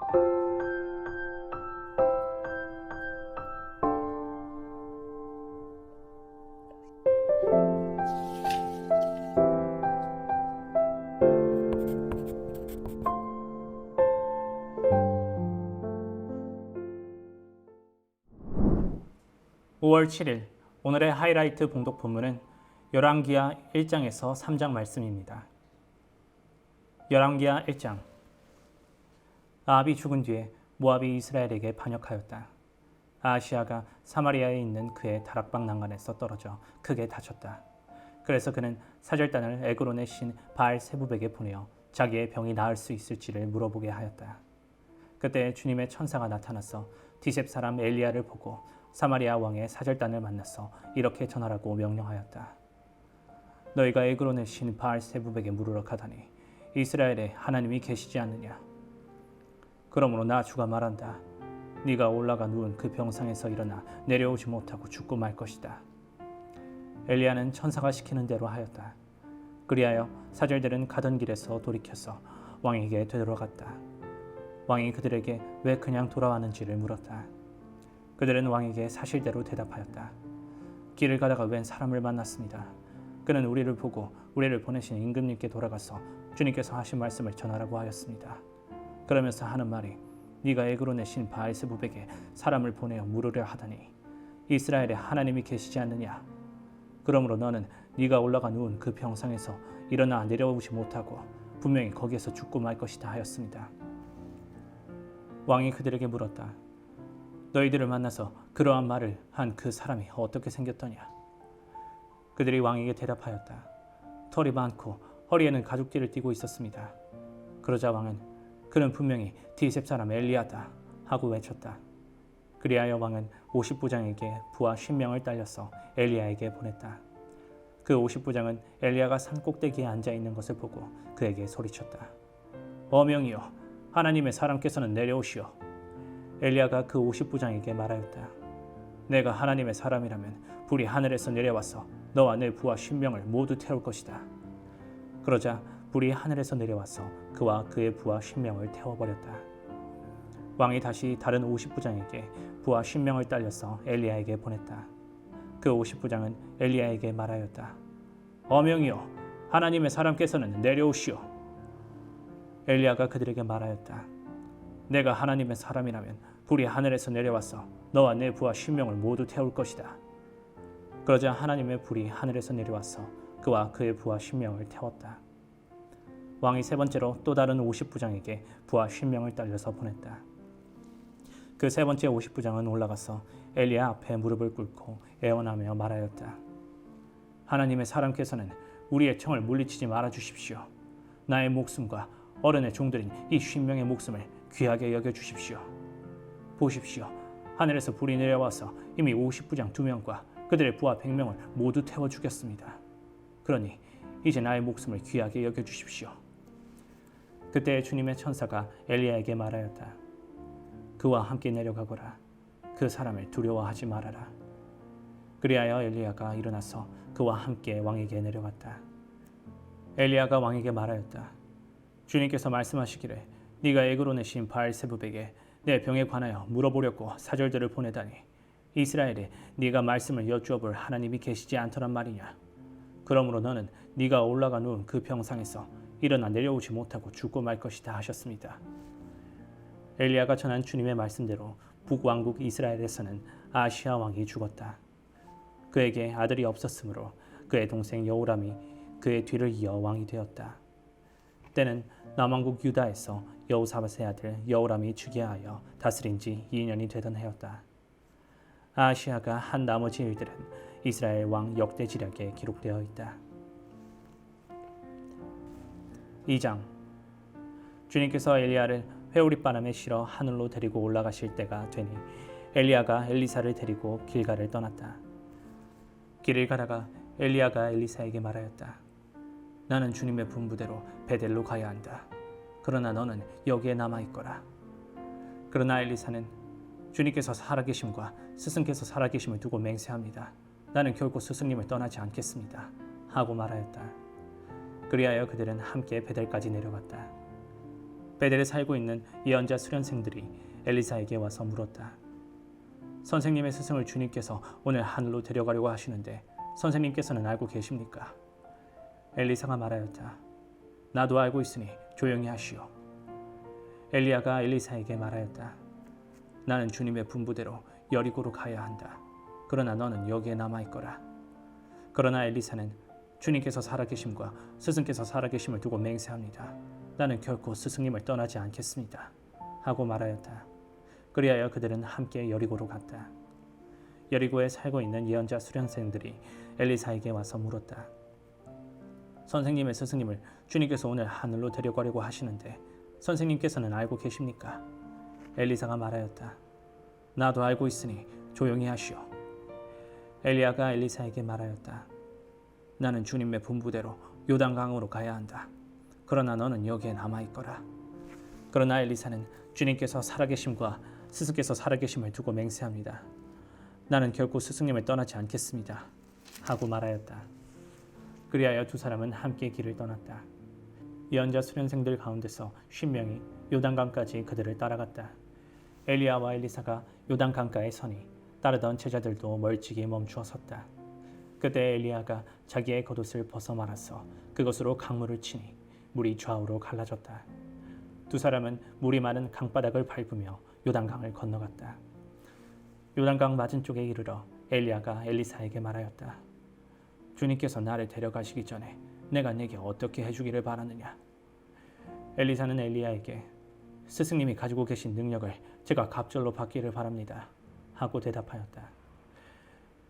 (5월 7일) 오늘의 하이라이트 봉독 본문은 열왕기하 1장에서 3장 말씀입니다. 열왕기하 1장. 아합이 죽은 뒤에 모압이 이스라엘에게 반역하였다. 아하시아가 사마리아에 있는 그의 다락방 난간에서 떨어져 크게 다쳤다. 그래서 그는 사절단을 에그론의 신 바알세부백에 보내어 자기의 병이 나을 수 있을지를 물어보게 하였다. 그때 주님의 천사가 나타나서 디셉 사람 엘리야를 보고 사마리아 왕의 사절단을 만나서 이렇게 전하라고 명령하였다. 너희가 에그론의 신 바알세부백에 물으러 가다니 이스라엘에 하나님이 계시지 않느냐? 그러므로 나 주가 말한다. 네가 올라가 누운 그 병상에서 일어나 내려오지 못하고 죽고 말 것이다. 엘리야는 천사가 시키는 대로 하였다. 그리하여 사절들은 가던 길에서 돌이켜서 왕에게 되돌아갔다. 왕이 그들에게 왜 그냥 돌아왔는지를 물었다. 그들은 왕에게 사실대로 대답하였다. 길을 가다가 웬 사람을 만났습니다. 그는 우리를 보고 우리를 보내신 임금님께 돌아가서 주님께서 하신 말씀을 전하라고 하였습니다. 그러면서 하는 말이 네가 에그론의 신 바알세부백에 사람을 보내어 물으려 하다니 이스라엘에 하나님이 계시지 않느냐? 그러므로 너는 네가 올라가 누운 그 병상에서 일어나 내려오지 못하고 분명히 거기에서 죽고 말 것이다 하였습니다. 왕이 그들에게 물었다. 너희들을 만나서 그러한 말을 한 그 사람이 어떻게 생겼더냐? 그들이 왕에게 대답하였다. 털이 많고 허리에는 가죽띠를 띠고 있었습니다. 그러자 왕은 그는 분명히 디셉 사람 엘리야다 하고 외쳤다. 그리하여 왕은 50부장에게 부하 50명을 딸려서 엘리야에게 보냈다. 그 50부장은 엘리야가 산 꼭대기에 앉아 있는 것을 보고 그에게 소리쳤다. 어명이여, 하나님의 사람께서는 내려오시오. 엘리야가 그 50부장에게 말하였다. 내가 하나님의 사람이라면 불이 하늘에서 내려와서 너와 내 부하 50명을 모두 태울 것이다. 그러자 불이 하늘에서 내려와서 그와 그의 부하 10명을 태워버렸다. 왕이 다시 다른 50부장에게 부하 10명을 딸려서 엘리야에게 보냈다. 그 50부장은 엘리야에게 말하였다. 어명이여, 하나님의 사람께서는 내려오시오. 엘리야가 그들에게 말하였다. 내가 하나님의 사람이라면 불이 하늘에서 내려와서 너와 내 부하 10명을 모두 태울 것이다. 그러자 하나님의 불이 하늘에서 내려와서 그와 그의 부하 10명을 태웠다. 왕이 세 번째로 또 다른 50부장에게 부하 10명을 딸려서 보냈다. 그 세 번째 50부장은 올라가서 엘리야 앞에 무릎을 꿇고 애원하며 말하였다. 하나님의 사람께서는 우리의 청을 물리치지 말아 주십시오. 나의 목숨과 어른의 종들인 이 50명의 목숨을 귀하게 여겨주십시오. 보십시오. 하늘에서 불이 내려와서 이미 50부장 2명과 그들의 부하 100명을 모두 태워 죽였습니다. 그러니 이제 나의 목숨을 귀하게 여겨주십시오. 그때 주님의 천사가 엘리야에게 말하였다. 그와 함께 내려가거라. 그 사람을 두려워하지 말아라. 그리하여 엘리야가 일어나서 그와 함께 왕에게 내려갔다. 엘리야가 왕에게 말하였다. 주님께서 말씀하시기를 네가 에그론의 신 바알세부백에 내 병에 관하여 물어보려고 사절들을 보내다니 이스라엘에 네가 말씀을 여쭈어 볼 하나님이 계시지 않더란 말이냐? 그러므로 너는 네가 올라가 누운 그 병상에서 일어나 내려오지 못하고 죽고 말 것이다 하셨습니다. 엘리야가 전한 주님의 말씀대로 북왕국 이스라엘에서는 아하시아 왕이 죽었다. 그에게 아들이 없었으므로 그의 동생 여호람이 그의 뒤를 이어 왕이 되었다. 때는 남왕국 유다에서 여호사밧의 아들 여호람이 즉위하여 다스린 지 2년이 되던 해였다. 아하시아가 한 나머지 일들은 이스라엘 왕 역대지략에 기록되어 있다. 2장. 주님께서 엘리야를 회오리바람에 실어 하늘로 데리고 올라가실 때가 되니 엘리야가 엘리사를 데리고 길갈을 떠났다. 길을 가다가 엘리야가 엘리사에게 말하였다. 나는 주님의 분부대로 베델로 가야 한다. 그러나 너는 여기에 남아있거라. 그러나 엘리사는 주님께서 살아계심과 스승께서 살아계심을 두고 맹세합니다. 나는 결코 스승님을 떠나지 않겠습니다. 하고 말하였다. 그리하여 그들은 함께 베델까지 내려갔다. 베델에 살고 있는 예언자 수련생들이 엘리사에게 와서 물었다. 선생님의 스승을 주님께서 오늘 하늘로 데려가려고 하시는데 선생님께서는 알고 계십니까? 엘리사가 말하였다. 나도 알고 있으니 조용히 하시오. 엘리야가 엘리사에게 말하였다. 나는 주님의 분부대로 여리고로 가야 한다. 그러나 너는 여기에 남아있거라. 그러나 엘리사는 주님께서 살아계심과 스승께서 살아계심을 두고 맹세합니다. 나는 결코 스승님을 떠나지 않겠습니다. 하고 말하였다. 그리하여 그들은 함께 여리고로 갔다. 여리고에 살고 있는 예언자 수련생들이 엘리사에게 와서 물었다. 선생님의 스승님을 주님께서 오늘 하늘로 데려가려고 하시는데 선생님께서는 알고 계십니까? 엘리사가 말하였다. 나도 알고 있으니 조용히 하시오. 엘리야가 엘리사에게 말하였다. 나는 주님의 분부대로 요단강으로 가야 한다. 그러나 너는 여기에 남아있거라. 그러나 엘리사는 주님께서 살아계심과 스승께서 살아계심을 두고 맹세합니다. 나는 결코 스승님을 떠나지 않겠습니다. 하고 말하였다. 그리하여 두 사람은 함께 길을 떠났다. 예언자 수련생들 가운데서 50명이 요단강까지 그들을 따라갔다. 엘리야와 엘리사가 요단강가에 서니 따르던 제자들도 멀찍이 멈추어 섰다. 그때 엘리야가 자기의 겉옷을 벗어 말아서 그것으로 강물을 치니 물이 좌우로 갈라졌다. 두 사람은 물이 많은 강바닥을 밟으며 요단강을 건너갔다. 요단강 맞은쪽에 이르러 엘리야가 엘리사에게 말하였다. 주님께서 나를 데려가시기 전에 내가 내게 어떻게 해주기를 바라느냐. 엘리사는 엘리야에게 스승님이 가지고 계신 능력을 제가 갑절로 받기를 바랍니다. 하고 대답하였다.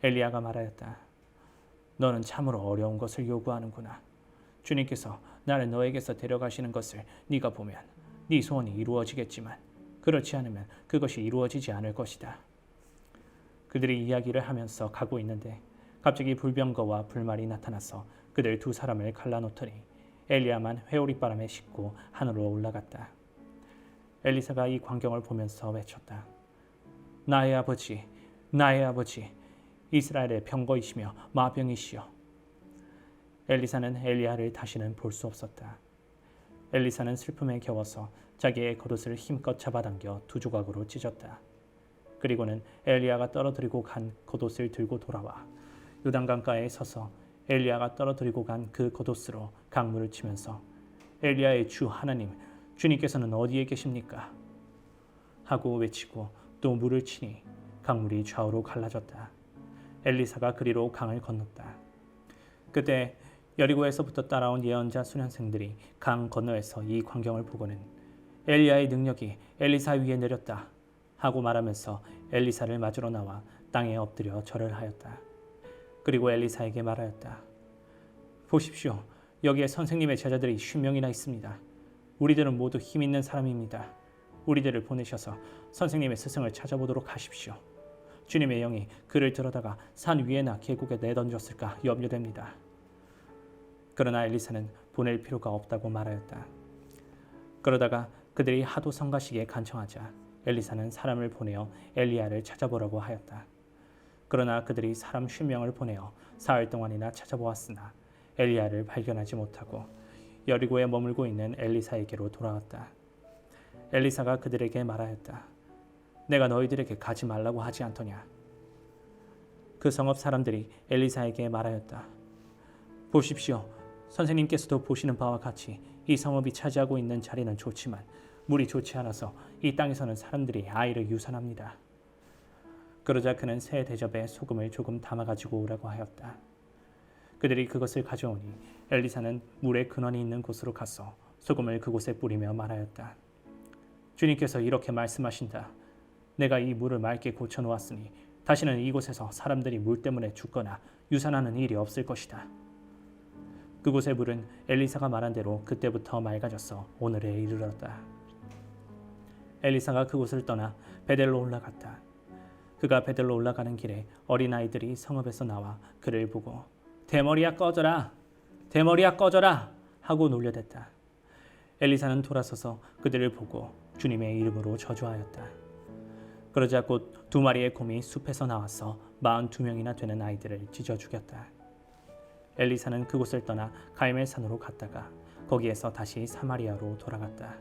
엘리야가 말하였다. 너는 참으로 어려운 것을 요구하는구나. 주님께서 나를 너에게서 데려가시는 것을 네가 보면 네 소원이 이루어지겠지만 그렇지 않으면 그것이 이루어지지 않을 것이다. 그들이 이야기를 하면서 가고 있는데 갑자기 불병거와 불말이 나타나서 그들 두 사람을 갈라놓더니 엘리야만 회오리바람에 싣고 하늘로 올라갔다. 엘리사가 이 광경을 보면서 외쳤다. 나의 아버지, 나의 아버지, 이스라엘의 병거이시며 마병이시여. 엘리사는 엘리야를 다시는 볼 수 없었다. 엘리사는 슬픔에 겨워서 자기의 겉옷을 힘껏 잡아당겨 두 조각으로 찢었다. 그리고는 엘리야가 떨어뜨리고 간 겉옷을 들고 돌아와 요단강가에 서서 엘리야가 떨어뜨리고 간 그 겉옷으로 강물을 치면서 엘리야의 주 하나님, 주님께서는 어디에 계십니까? 하고 외치고 또 물을 치니 강물이 좌우로 갈라졌다. 엘리사가 그리로 강을 건넜다. 그때 여리고에서부터 따라온 예언자 수련생들이 강 건너에서 이 광경을 보고는 엘리야의 능력이 엘리사 위에 내렸다 하고 말하면서 엘리사를 맞으러 나와 땅에 엎드려 절을 하였다. 그리고 엘리사에게 말하였다. 보십시오. 여기에 선생님의 제자들이 50명이나 있습니다. 우리들은 모두 힘 있는 사람입니다. 우리들을 보내셔서 선생님의 스승을 찾아보도록 하십시오. 주님의 영이 그를 들어다가 산 위에나 계곡에 내던졌을까 염려됩니다. 그러나 엘리사는 보낼 필요가 없다고 말하였다. 그러다가 그들이 하도 성가시게 간청하자 엘리사는 사람을 보내어 엘리야를 찾아보라고 하였다. 그러나 그들이 사람 50명을 보내어 사흘 동안이나 찾아보았으나 엘리야를 발견하지 못하고 여리고에 머물고 있는 엘리사에게로 돌아왔다. 엘리사가 그들에게 말하였다. 내가 너희들에게 가지 말라고 하지 않더냐. 그 성읍 사람들이 엘리사에게 말하였다. 보십시오. 선생님께서도 보시는 바와 같이 이 성읍이 차지하고 있는 자리는 좋지만 물이 좋지 않아서 이 땅에서는 사람들이 아이를 유산합니다. 그러자 그는 새 대접에 소금을 조금 담아가지고 오라고 하였다. 그들이 그것을 가져오니 엘리사는 물의 근원이 있는 곳으로 가서 소금을 그곳에 뿌리며 말하였다. 주님께서 이렇게 말씀하신다. 내가 이 물을 맑게 고쳐놓았으니 다시는 이곳에서 사람들이 물 때문에 죽거나 유산하는 일이 없을 것이다. 그곳의 물은 엘리사가 말한 대로 그때부터 맑아져서 오늘에 이르렀다. 엘리사가 그곳을 떠나 베델로 올라갔다. 그가 베델로 올라가는 길에 어린아이들이 성읍에서 나와 그를 보고 대머리야 꺼져라! 대머리야 꺼져라! 하고 놀려댔다. 엘리사는 돌아서서 그들을 보고 주님의 이름으로 저주하였다. 그러자 곧 두 마리의 곰이 숲에서 나와서 42명이나 되는 아이들을 찢어 죽였다. 엘리사는 그곳을 떠나 갈멜산으로 갔다가 거기에서 다시 사마리아로 돌아갔다.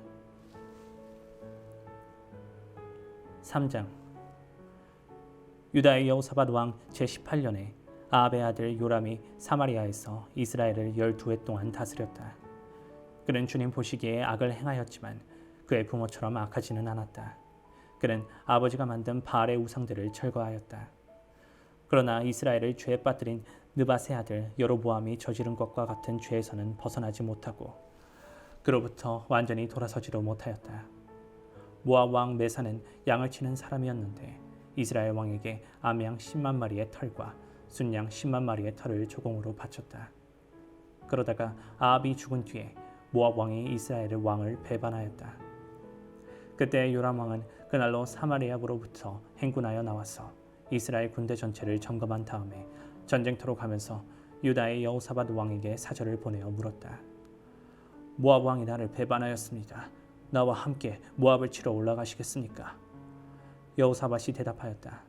3장. 유다의 여호사밧 왕 제18년에 아합의 아들 요람이 사마리아에서 이스라엘을 12해 동안 다스렸다. 그는 주님 보시기에 악을 행하였지만 그의 부모처럼 악하지는 않았다. 그는 아버지가 만든 바알의 우상들을 철거하였다. 그러나 이스라엘을 죄에 빠뜨린 느밧의 아들 여로보암이 저지른 것과 같은 죄에서는 벗어나지 못하고 그로부터 완전히 돌아서지도 못하였다. 모압 왕 메사는 양을 치는 사람이었는데 이스라엘 왕에게 암양 10만 마리의 털과 순양 10만 마리의 털을 조공으로 바쳤다. 그러다가 아합이 죽은 뒤에 모압 왕이 이스라엘의 왕을 배반하였다. 그때 요람 왕은 그날로 사마리아로부터 행군하여 나와서 이스라엘 군대 전체를 점검한 다음에 전쟁터로 가면서 유다의 여호사밧 왕에게 사절을 보내어 물었다. 모압 왕이 나를 배반하였습니다. 나와 함께 모압을 치러 올라가시겠습니까? 여호사밧이 대답하였다.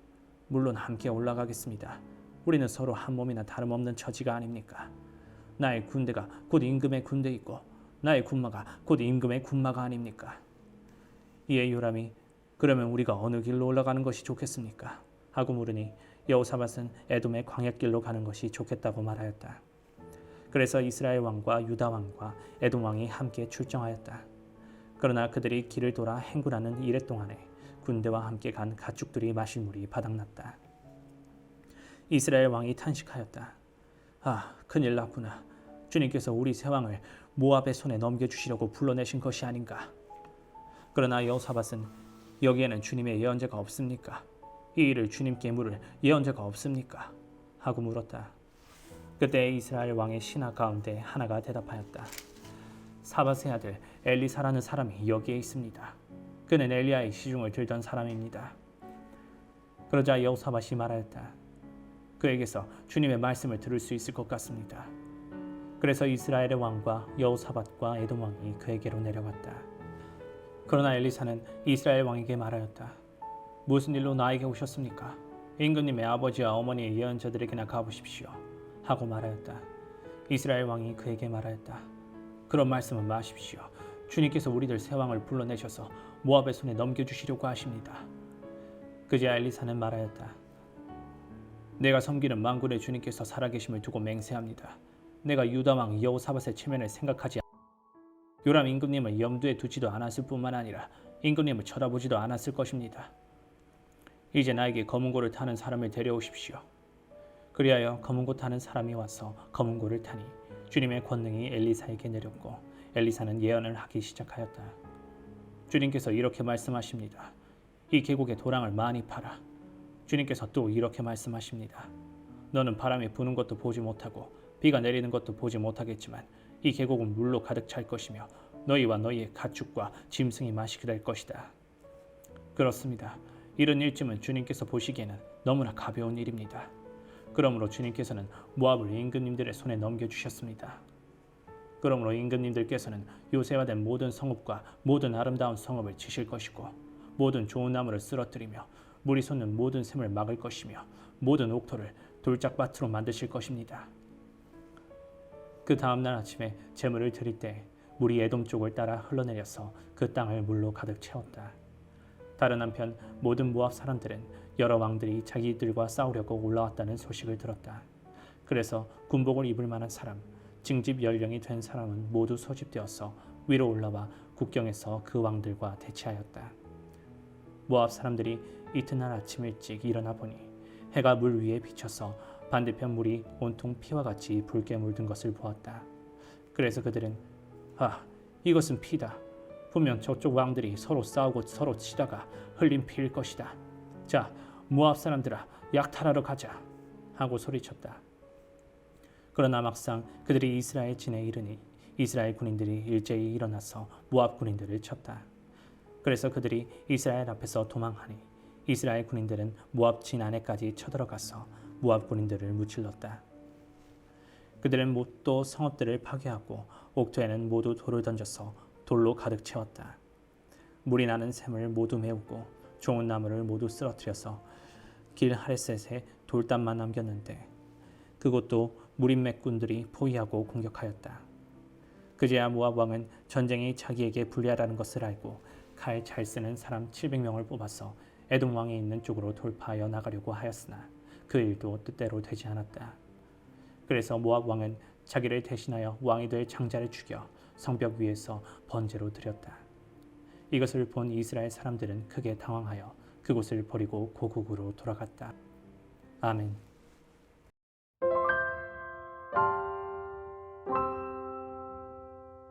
물론 함께 올라가겠습니다. 우리는 서로 한 몸이나 다름없는 처지가 아닙니까? 나의 군대가 곧 임금의 군대이고 나의 군마가 곧 임금의 군마가 아닙니까? 이에 요람이 그러면 우리가 어느 길로 올라가는 것이 좋겠습니까? 하고 물으니 여호사밧은 에돔의 광야길로 가는 것이 좋겠다고 말하였다. 그래서 이스라엘 왕과 유다 왕과 에돔 왕이 함께 출정하였다. 그러나 그들이 길을 돌아 행군하는 이래 동안에 군대와 함께 간 가축들이 마실 물이 바닥났다. 이스라엘 왕이 탄식하였다. 아, 큰일 났구나. 주님께서 우리 세 왕을 모압의 손에 넘겨주시려고 불러내신 것이 아닌가. 그러나 여호사밧은 여기에는 주님의 예언자가 없습니까? 이 일을 주님께 물을 예언자가 없습니까? 하고 물었다. 그때 이스라엘 왕의 신하 가운데 하나가 대답하였다. 사밧의 아들 엘리사라는 사람이 여기에 있습니다. 그는 엘리야의 시중을 들던 사람입니다. 그러자 여호사밧이 말하였다. 그에게서 주님의 말씀을 들을 수 있을 것 같습니다. 그래서 이스라엘의 왕과 여호사밧과 에돔 왕이 그에게로 내려갔다. 그러나 엘리사는 이스라엘 왕에게 말하였다. 무슨 일로 나에게 오셨습니까? 임금님의 아버지와 어머니의 예언자들에게나 가보십시오. 하고 말하였다. 이스라엘 왕이 그에게 말하였다. 그런 말씀은 마십시오. 주님께서 우리들 세 왕을 불러내셔서 모압의 손에 넘겨주시려고 하십니다. 그제야 엘리사는 말하였다. 내가 섬기는 만군의 주님께서 살아계심을 두고 맹세합니다. 내가 유다 왕 여호사밧의 체면을 생각하지 요람 임금님을 염두에 두지도 않았을 뿐만 아니라 임금님을 쳐다보지도 않았을 것입니다. 이제 나에게 검은고를 타는 사람을 데려오십시오. 그리하여 검은고 타는 사람이 와서 검은고를 타니 주님의 권능이 엘리사에게 내렸고 엘리사는 예언을 하기 시작하였다. 주님께서 이렇게 말씀하십니다. 이 계곡에 도랑을 많이 파라. 주님께서 또 이렇게 말씀하십니다. 너는 바람이 부는 것도 보지 못하고 비가 내리는 것도 보지 못하겠지만 이 계곡은 물로 가득 찰 것이며 너희와 너희의 가축과 짐승이 마시게 될 것이다. 그렇습니다. 이런 일쯤은 주님께서 보시기에는 너무나 가벼운 일입니다. 그러므로 주님께서는 모압을 임금님들의 손에 넘겨주셨습니다. 그러므로 임금님들께서는 요새화된 모든 성읍과 모든 아름다운 성읍을 치실 것이고 모든 좋은 나무를 쓰러뜨리며 물이 솟는 모든 샘을 막을 것이며 모든 옥토를 돌짝밭으로 만드실 것입니다. 그 다음날 아침에 제물을 드릴 때 물이 에돔 쪽을 따라 흘러내려서 그 땅을 물로 가득 채웠다. 다른 한편 모든 모압 사람들은 여러 왕들이 자기들과 싸우려고 올라왔다는 소식을 들었다. 그래서 군복을 입을 만한 사람, 징집 연령이 된 사람은 모두 소집되어서 위로 올라와 국경에서 그 왕들과 대치하였다. 모압 사람들이 이튿날 아침 일찍 일어나 보니 해가 물 위에 비쳐서 반대편 물이 온통 피와 같이 붉게 물든 것을 보았다. 그래서 그들은 이것은 피다. 분명 저쪽 왕들이 서로 싸우고 서로 치다가 흘린 피일 것이다. 자, 모압 사람들아, 약탈하러 가자. 하고 소리쳤다. 그러나 막상 그들이 이스라엘 진에 이르니 이스라엘 군인들이 일제히 일어나서 모압 군인들을 쳤다. 그래서 그들이 이스라엘 앞에서 도망하니 이스라엘 군인들은 모압 진 안에까지 쳐들어가서 모압 군인들을 무찔렀다. 그들은 또 성읍들을 파괴하고 옥토에는 모두 돌을 던져서 돌로 가득 채웠다. 물이 나는 샘을 모두 메우고 좋은 나무를 모두 쓰러뜨려서 길 하레셋에 돌담만 남겼는데 그곳도 무린맥군들이 포위하고 공격하였다. 그제야 모압 왕은 전쟁이 자기에게 불리하다는 것을 알고 칼 잘 쓰는 사람 700명을 뽑아서 에돔 왕이 있는 쪽으로 돌파하여 나가려고 하였으나 그 일도 뜻대로 되지 않았다. 그래서 모압 왕은 자기를 대신하여 왕이 될 장자를 죽여 성벽 위에서 번제로 드렸다. 이것을 본 이스라엘 사람들은 크게 당황하여 그곳을 버리고 고국으로 돌아갔다. 아멘.